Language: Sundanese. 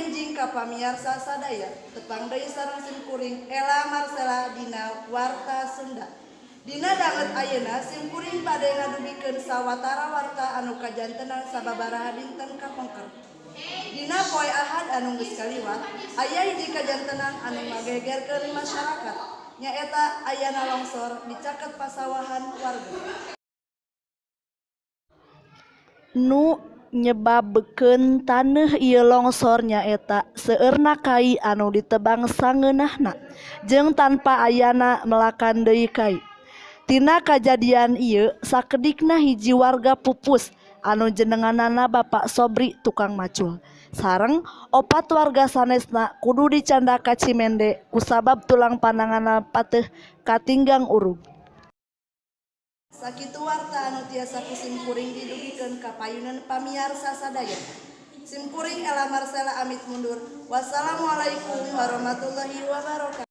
enjing ka pamiarsa sadaya tepang deui sareng simkuring Ella Marcella dina warta Sunda. Dina danget ayeuna simkuring bade ngadugikeun sawatara warta anu kajantenan sababaraha dinten kapengker. Dina poe Ahad anu geus kaliwat aya hiji kajantenan anu ngagegerkeun masyarakat nyaeta ayana longsor di caket pasawahan warga. Nu nyebabkeun taneuh ieu longsor nyaeta seueurna kai anu ditebang sangeunahna jeung tanpa ayana melakan deui kai. Tina kajadian ieu sakedikna hiji warga pupus anu jenenganana Bapak Sobri tukang macul sareng 4 warga sanesna kudu dicanda ka Cimende kusabab tulang pandanganna pateuh katinggang urug. Sakitu warta anu tiasa ku simkuring didugikeun ka payunan pamiarsa sadaya. Simkuring Ella Marcella amit mundur. Wassalamualaikum warahmatullahi wabarakatuh.